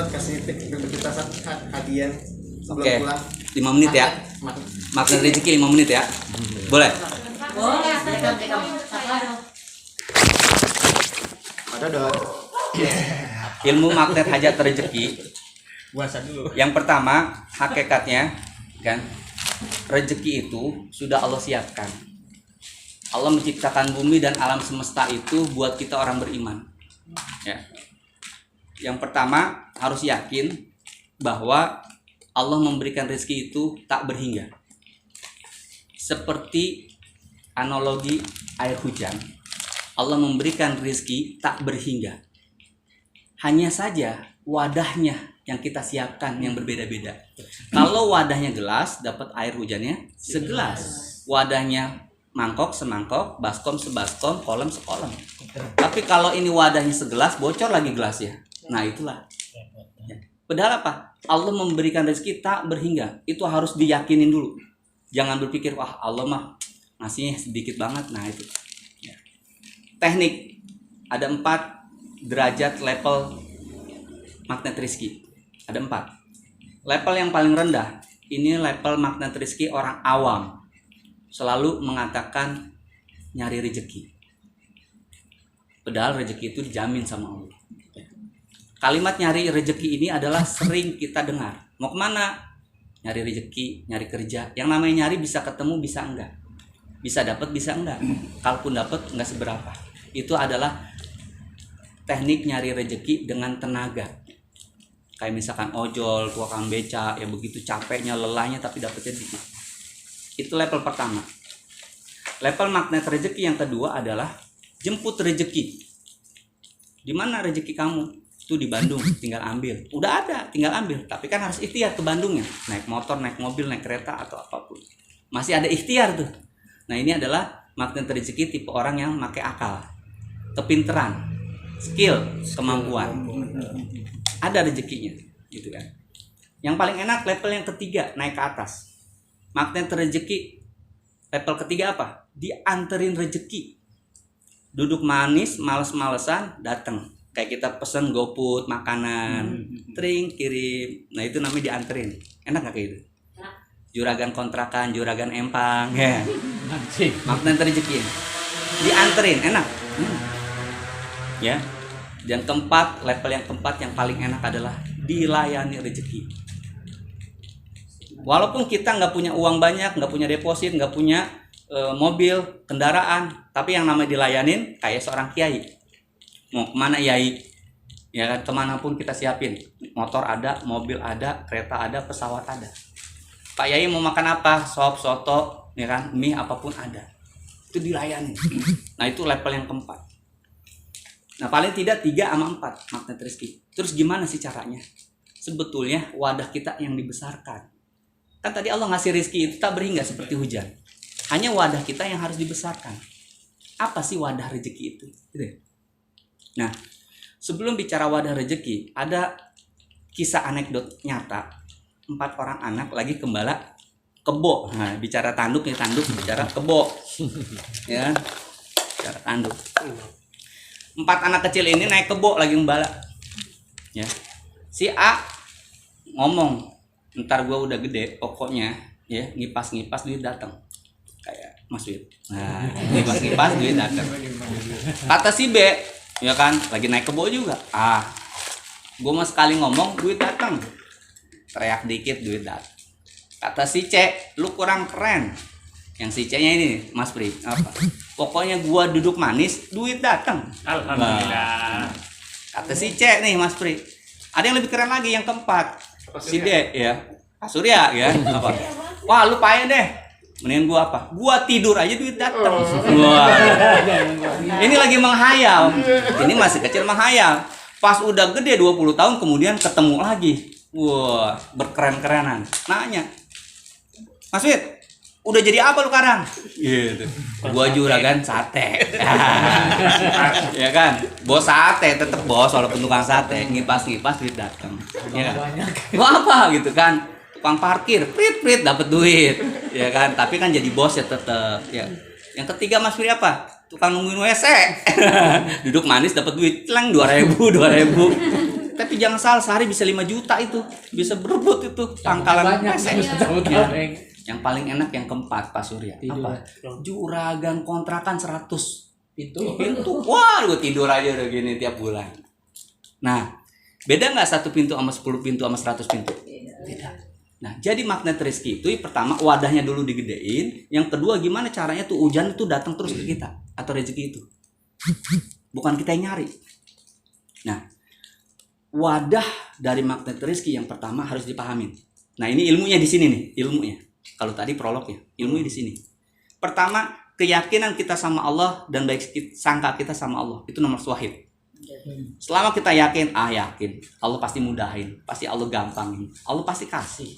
kasih kita hadiah sebelum Oke. pulang. 5 menit ya. Magnet rezeki 5 menit ya. Boleh. Ada dong. Ilmu magnet hajat rezeki. Puasa dulu. Yang pertama, hakikatnya kan rezeki itu sudah Allah siapkan. Allah menciptakan bumi dan alam semesta itu buat kita orang beriman. Ya. Yang pertama harus yakin bahwa Allah memberikan rezeki itu tak berhingga. Seperti analogi air hujan. Allah memberikan rezeki tak berhingga. Hanya saja wadahnya yang kita siapkan yang berbeda-beda. Kalau wadahnya gelas, dapat air hujannya segelas. Wadahnya mangkok semangkok, baskom sebaskom, kolam sekolam. Tapi kalau ini wadahnya segelas, bocor lagi gelasnya. Nah itulah. Padahal apa? Allah memberikan rezeki tak berhingga. Itu harus diyakinin dulu. Jangan berpikir, wah Allah mah ngasihnya sedikit banget. Nah itu. Teknik. Ada 4 derajat level magnet rezeki. Ada 4. Level yang paling rendah, ini level magnet rezeki orang awam. Selalu mengatakan nyari rezeki. Padahal rezeki itu dijamin sama Allah. Kalimat nyari rezeki ini adalah sering kita dengar. Mau kemana? Nyari rezeki, nyari kerja. Yang namanya nyari bisa ketemu, bisa enggak. Bisa dapat, bisa enggak. Kalaupun dapat, enggak seberapa. Itu adalah teknik nyari rezeki dengan tenaga. Kayak misalkan ojol, tukang beca, ya begitu capeknya, lelahnya tapi dapetnya dikit. Itu level pertama. Level magnet rezeki yang kedua adalah jemput rezeki. Di mana rezeki kamu? Itu di Bandung, tinggal ambil. Udah ada, tinggal ambil. Tapi kan harus ikhtiar ke Bandungnya. Naik motor, naik mobil, naik kereta atau apapun. Masih ada ikhtiar tuh. Nah ini adalah magnet rezeki tipe orang yang pakai akal, kepinteran, skill, kemampuan. Ada rezekinya, gitu kan. Yang paling enak level yang ketiga, naik ke atas. Magnet rezeki level ketiga apa? Dianterin rezeki. Duduk manis, males-malesan, datang. Kayak kita pesen GoFood, makanan, tring, kirim. Nah itu namanya dianterin. Enak gak kayak gitu? Juragan kontrakan, juragan empang, ya. Magnet rezeki. Dianterin, enak. Ya. Dan level yang keempat yang paling enak adalah dilayani rezeki. Walaupun kita nggak punya uang banyak, nggak punya deposit, nggak punya mobil, kendaraan, tapi yang namanya dilayanin kayak seorang kiai. Mau kemana yai? Ya kan, kemanapun kita siapin. Motor ada, mobil ada, kereta ada, pesawat ada. Pak Yai mau makan apa? Sop, soto, ya kan, mie apapun ada. Itu dilayani. Nah itu level yang keempat. Nah paling tidak 3 sama 4 magnet rezeki. Terus gimana sih caranya? Sebetulnya wadah kita yang dibesarkan. Kan tadi Allah ngasih rezeki itu tak berhingga seperti hujan. Hanya wadah kita yang harus dibesarkan. Apa sih wadah rezeki itu? Nah sebelum bicara wadah rezeki, ada kisah anekdot nyata. 4 orang anak lagi gembala kebo. Nah bicara tanduk ya tanduk, bicara kebo. Ya, bicara tanduk. 4 anak kecil ini naik kebo lagi gembala. Ya. Si A ngomong, ntar gua udah gede, pokoknya ya ngipas-ngipas duit datang. Kayak Mas Wid. Nah, ngipas-ngipas duit datang. Kata si B, ya kan, lagi naik kebo juga. Gua mau sekali ngomong duit datang. Teriak dikit duit datang. Kata si C, lu kurang keren. Yang si C-nya ini, Mas Pri, apa? Pokoknya gua duduk manis, duit datang. Alhamdulillah. Kata si C nih, Mas Pri. Ada yang lebih keren lagi, yang keempat. Si D, ya. Pak Surya, ya. Apa? Wah, lu payah deh. Mendingan gua apa? Gua tidur aja duit datang. Wah. Ini lagi menghayal. Ini masih kecil menghayal. Pas udah gede 20 tahun kemudian ketemu lagi. Wah, berkeren-kerenan. Nanya. Mas Wid, udah jadi apa lu sekarang? Gitu. Gua juragan sate. Ya kan? Bos sate tetep bos walaupun tukang sate, ngipas-ngipas duit datang. Ya kan? Gua apa gitu kan? Tukang parkir, prit dapat duit. Ya kan? Tapi kan jadi bos ya tetep, ya. Yang ketiga Mas Firi apa? Tukang nungguin WC. Duduk manis dapat duit, telang 2.000. Tapi jangan salah, sehari bisa 5 juta itu, bisa berebut itu pangkalan banyak pesek. bisa tahu-tahu, Bang. Yang paling enak yang keempat, Pak Surya. Apa? Juragan kontrakan 100 Itu pintu. Wah, gue tidur aja udah gini tiap bulan. Nah, beda nggak 1 pintu sama 10 pintu sama 100 pintu? Beda. Nah, jadi magnet rezeki itu pertama wadahnya dulu digedein, yang kedua gimana caranya tuh hujan itu datang terus ke kita atau rezeki itu. Bukan kita yang nyari. Nah, wadah dari magnet rezeki yang pertama harus dipahamin. Nah, ini ilmunya di sini nih, ilmunya. Kalau tadi prolognya, ilmunya di sini. Pertama, keyakinan kita sama Allah dan baik sangka kita sama Allah itu nomor wahid. Selama kita yakin Allah pasti mudahin, pasti Allah gampangin, Allah pasti kasih.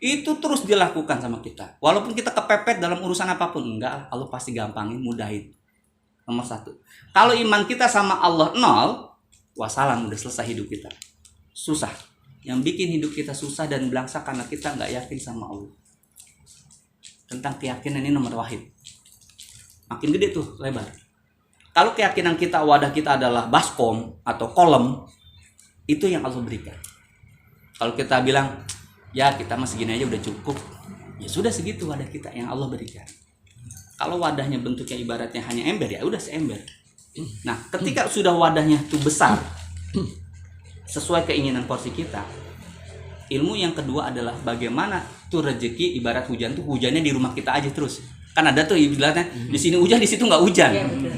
Itu terus dilakukan sama kita. Walaupun kita kepepet dalam urusan apapun, enggak, Allah pasti gampangin, mudahin. Nomor 1. Kalau iman kita sama Allah 0, wassalam, udah selesai hidup kita. Susah. Yang bikin hidup kita susah dan belangsak karena kita nggak yakin sama Allah. Tentang keyakinan ini nomor wahid. Makin gede tuh lebar. Kalau keyakinan kita, wadah kita adalah baskom atau kolom, itu yang Allah berikan. Kalau kita bilang, ya kita mah segini aja udah cukup, ya sudah segitu wadah kita yang Allah berikan. Kalau wadahnya bentuknya ibaratnya hanya ember, ya udah seember. Nah, ketika sudah wadahnya itu besar, sesuai keinginan porsi kita, ilmu yang kedua adalah bagaimana tuh rezeki ibarat hujan tuh hujannya di rumah kita aja terus. Kan ada tuh ibaratnya di sini hujan, di situ nggak hujan,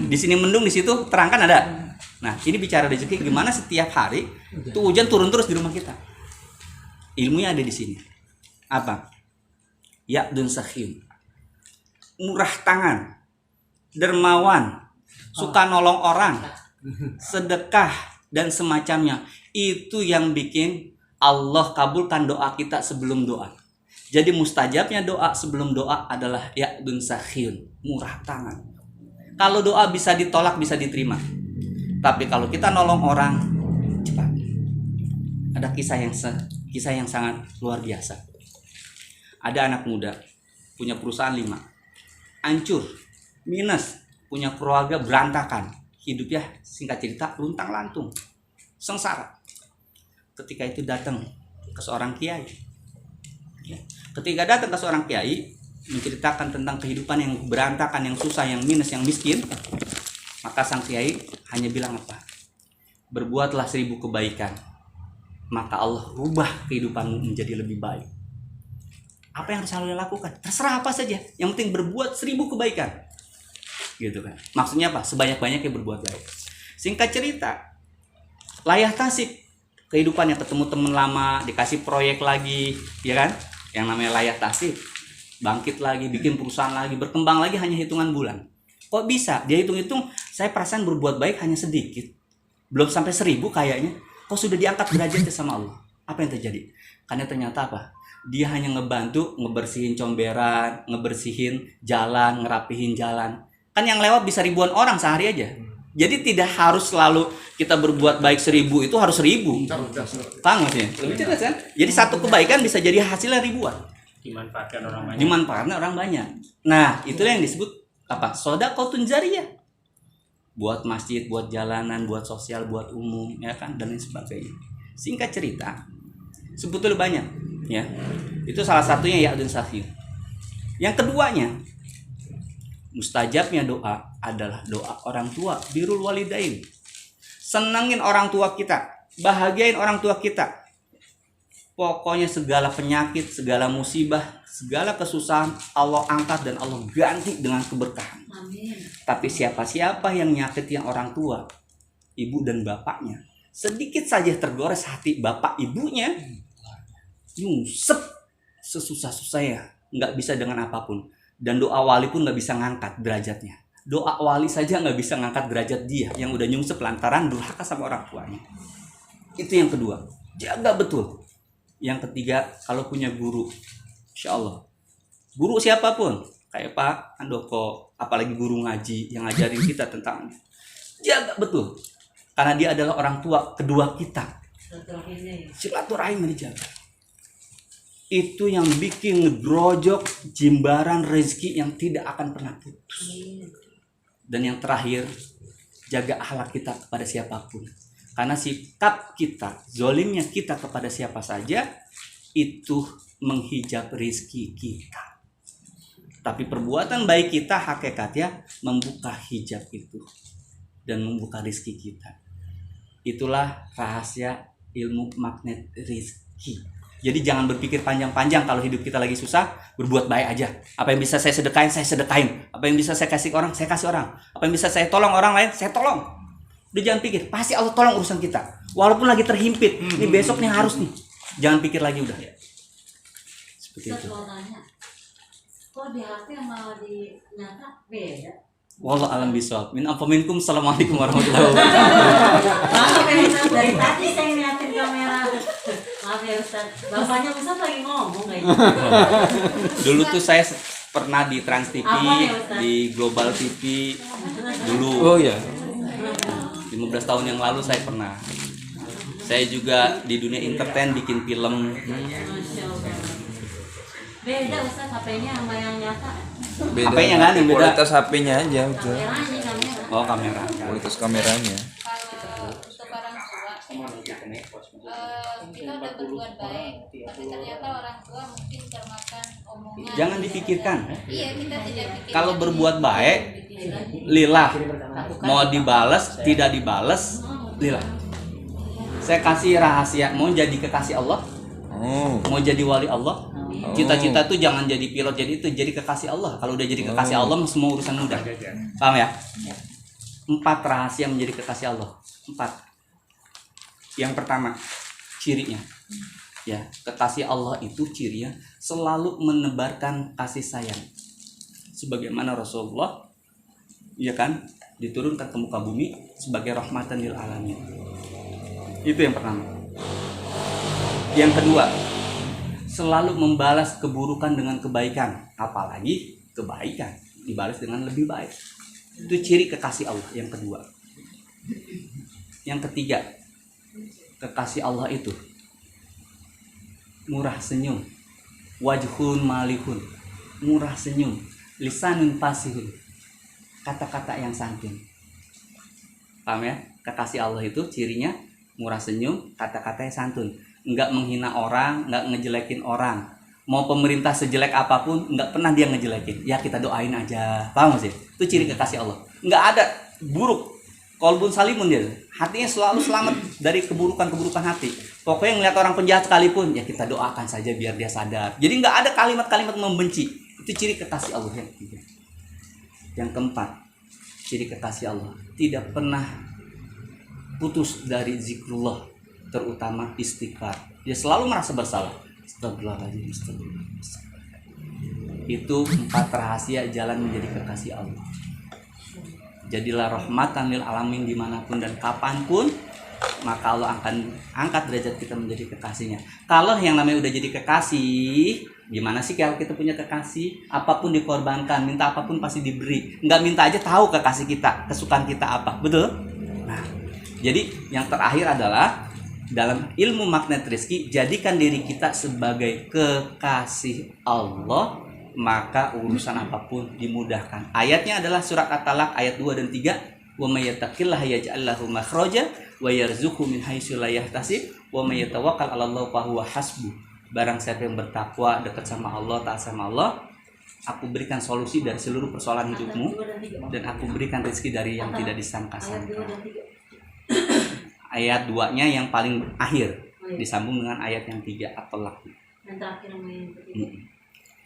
di sini mendung, di situ terang, kan ada. Nah, ini bicara rezeki gimana setiap hari tuh hujan turun terus di rumah kita. Ilmunya ada di sini. Apa? Ya'dun sakhim, murah tangan, dermawan, suka nolong orang, sedekah dan semacamnya. Itu yang bikin Allah kabulkan doa kita sebelum doa. Jadi mustajabnya doa sebelum doa adalah ya'dun sakhir, murah tangan. Kalau doa bisa ditolak, bisa diterima. Tapi kalau kita nolong orang, cepat. Ada kisah yang sangat luar biasa. Ada anak muda punya perusahaan 5, hancur, minus, punya keluarga berantakan, hidupnya singkat cerita luntang lantung, sengsara. Ketika itu datang ke seorang kiai. Ketika datang ke seorang kiai menceritakan tentang kehidupan yang berantakan, yang susah, yang minus, yang miskin, maka sang kiai hanya bilang apa? Berbuatlah 1000 kebaikan, maka Allah rubah kehidupanmu menjadi lebih baik. Apa yang harus kalian lakukan? Terserah apa saja, yang penting berbuat 1000 kebaikan. Gitu kan. Maksudnya apa? Sebanyak-banyaknya berbuat baik. Singkat cerita, layah tasik kehidupannya, ketemu teman lama, dikasih proyek lagi, ya kan? Yang namanya layah tasik, bangkit lagi, bikin perusahaan lagi, berkembang lagi hanya hitungan bulan. Kok bisa? Dia hitung-hitung, saya perasaan berbuat baik hanya sedikit, belum sampai 1000 kayaknya. Kok sudah diangkat derajatnya sama Allah? Apa yang terjadi? Karena ternyata apa? Dia hanya ngebantu ngebersihin comberan, ngebersihin jalan, ngerapihin jalan. Kan yang lewat bisa ribuan orang sehari aja. Jadi tidak harus selalu kita berbuat baik 1000 itu harus 1000. Paham maksudnya? Lebih cerdas kan? Jadi satu kebaikan bisa jadi hasilnya ribuan. Dimanfaatkan orang banyak. Dimanfaatkan orang banyak. Nah, itulah yang disebut apa? Shadaqatun jariyah. Buat masjid, buat jalanan, buat sosial, buat umum, ya kan, dan lain sebagainya. Singkat cerita, sebetulnya banyak, ya. Itu salah satunya ya'dun sahih. Yang keduanya, mustajabnya doa adalah doa orang tua, birrul walidain. Senangin orang tua kita, bahagiain orang tua kita. Pokoknya segala penyakit, segala musibah, segala kesusahan Allah angkat dan Allah ganti dengan keberkahan. Amin. Tapi siapa-siapa yang nyakitin orang tua, ibu dan bapaknya, sedikit saja tergores hati bapak ibunya, nyungsep sesusah-susahnya, nggak bisa dengan apapun. Dan doa wali pun nggak bisa ngangkat derajatnya. Doa wali saja nggak bisa ngangkat derajat dia yang udah nyungsep lantaran durhaka sama orang tuanya. Itu yang kedua, jaga betul. Yang ketiga, kalau punya guru, insya Allah, guru siapapun, kayak Pak Andoko, apalagi guru ngaji yang ngajarin kita tentang, jaga betul, karena dia adalah orang tua kedua kita. Silaturahim dijaga. Itu yang bikin ngedrojok jimbaran rezeki yang tidak akan pernah putus. Dan yang terakhir, jaga akhlak kita kepada siapapun. Karena sikap kita, zolimnya kita kepada siapa saja, itu menghijab rizki kita. Tapi perbuatan baik kita hakikatnya membuka hijab itu dan membuka rizki kita. Itulah rahasia ilmu magnet rizki. Jadi jangan berpikir panjang-panjang kalau hidup kita lagi susah, berbuat baik aja. Apa yang bisa saya sedekain, saya sedekain. Apa yang bisa saya kasih orang, saya kasih orang. Apa yang bisa saya tolong orang lain, saya tolong. Udah jangan pikir, pasti Allah tolong urusan kita. Walaupun lagi terhimpit, nih besok nih harus nih. Jangan pikir lagi udah. Seperti itu. Kok di HP sama di nyata beda? Wallahu alam bisawab. Min afa minkum. Assalamualaikum warahmatullahi wabarakatuh. Maaf ya Ustaz, dari tadi saya ngeliatin kamera. Maaf ya Ustaz, bapaknya Ustaz lagi ngomong kayaknya. Dulu tuh saya pernah di Trans TV, Apa nih, Ustaz? di Global TV dulu. Oh iya. 15 tahun yang lalu saya pernah. Saya juga di dunia entertain bikin film. Masya Allah. Beda Ustaz HP-nya sama yang nyata. Beda. HP-nya kan yang beda. Kualitas HP-nya aja udah. Kameranya kamera. Oh, kamera. Kualitas kameranya. Kalau untuk orang tua kita udah berbuat baik tapi ternyata orang tua mungkin termakan omongan. Jangan dipikirkan. Iya, kita tidak pikir. Kalau berbuat baik, lillah. Mau dibales, tidak dibales, lillah. Saya kasih rahasia, mau jadi kekasih Allah, Oh. mau jadi wali Allah. Cita-cita tuh jangan jadi pilot, jadi itu jadi kekasih Allah. Kalau udah jadi kekasih Allah, semua urusan mudah. Paham ya? 4 rahasia menjadi kekasih Allah. 4. Yang pertama, cirinya. Ya, kekasih Allah itu cirinya selalu menebarkan kasih sayang. Sebagaimana Rasulullah, ya kan, diturunkan ke muka bumi sebagai rahmatan lil alamin. Itu yang pertama. Yang kedua, selalu membalas keburukan dengan kebaikan, apalagi kebaikan dibalas dengan lebih baik. Itu ciri kekasih Allah yang kedua. Yang ketiga, kekasih Allah itu murah senyum, wajhun malihun, murah senyum, lisanun fasihun, kata-kata yang santun. Paham ya? Kekasih Allah itu cirinya murah senyum, kata-kata yang santun. Enggak menghina orang, enggak ngejelekin orang. Mau pemerintah sejelek apapun, enggak pernah dia ngejelekin. Ya kita doain aja. Paham sih? Itu ciri kekasih Allah. Enggak ada buruk. Qalbun salimun dia. Hatinya selalu selamat dari keburukan-keburukan hati. Pokoknya ngeliat orang penjahat sekalipun, ya kita doakan saja biar dia sadar. Jadi enggak ada kalimat-kalimat membenci. Itu ciri kekasih Allah yang ketiga. Yang keempat, ciri kekasih Allah tidak pernah putus dari zikrullah, terutama istighfar. Dia selalu merasa bersalah. Astagfirullahaladzim, astagfirullah. Itu 4 rahasia jalan menjadi kekasih Allah. Jadilah rahmatan lil alamin dimanapun dan kapanpun, maka Allah akan angkat derajat kita menjadi kekasihnya. Kalau yang namanya udah jadi kekasih, gimana sih kalau kita punya kekasih? Apapun dikorbankan, minta apapun pasti diberi. Nggak minta aja tahu kekasih kita, kesukaan kita apa, betul? Nah, jadi yang terakhir adalah dalam ilmu magnet rezeki, jadikan diri kita sebagai kekasih Allah, maka urusan apapun dimudahkan. Ayatnya adalah surat At-Talaq ayat 2 dan 3. Wa may yattaqillaha yaj'al lahu makhraja wa yarzuqhu min haitsu la yahtasib wa may yatawakkal 'ala Allah fa huwa hasbuh. Barang siapa yang bertakwa, dekat sama Allah, taat sama Allah, aku berikan solusi dari seluruh persoalan hidupmu dan aku berikan rezeki dari yang tidak disangka-sangka. Ayat 2-nya yang paling akhir disambung dengan ayat yang 3 At-Talaq. Yang terakhir sama yang ketiga.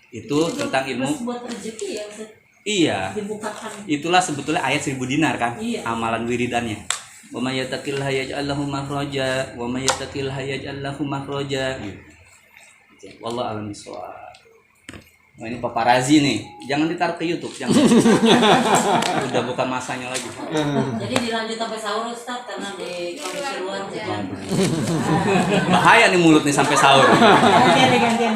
Itu tentang ilmu. Terus buat rezeki ya Ustaz. Iya. Dibukakan. Itulah sebetulnya ayat 1000 dinar kan? Iya. Amalan wiridannya. Wa may yattaqillaha yaj'al lahu makhraja wa may yattaqillaha yaj'al lahu makhraja. Wallahu a'lam bishawab. Nah, ini paparazi nih. Jangan ditaruh ke YouTube, jangan. Udah bukan masanya lagi. Jadi dilanjut sampai sahur Ustaz karena di kondisi luar hujan. Bahaya nih mulut nih sampai sahur. Gantian.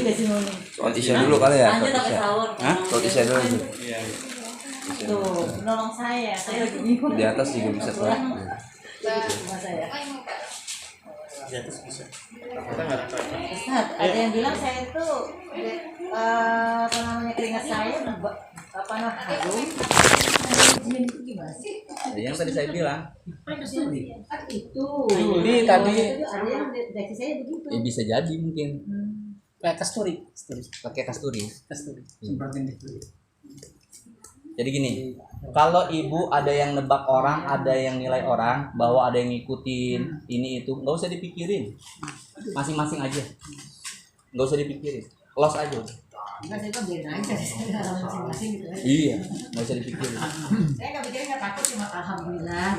Testimoni. Sholat isya dulu kali ya. Lanjut sampai sahur. Hah? Sholat isya dulu. Iya. Tuh, menolong saya lagi bingung. Di atas juga bisa sholat. Rumah saya. Apa yang mau Pak? Di atas bisa. Kita nggak ada. Ustaz, ada yang bilang saya itu apa namanya keringat saya harum. Jin itu gimana sih? yang tadi saya bilang. Itu. Juli tadi. Ada yang deteksi saya begitu. Ya bisa jadi mungkin Kayak kasturi. pakai kasturi. Kasturi. Jadi gini, kalau ibu ada yang nebak orang, ada yang nilai orang, bahwa ada yang ngikutin ini itu, nggak usah dipikirin, masing-masing aja, nggak usah dipikirin, los aja. Enggak, saya kok biarin aja masing-masing gitu kan. Iya, nggak usah dipikirin. Saya nggak pikirin, nggak takut, cuma alhamdulillah.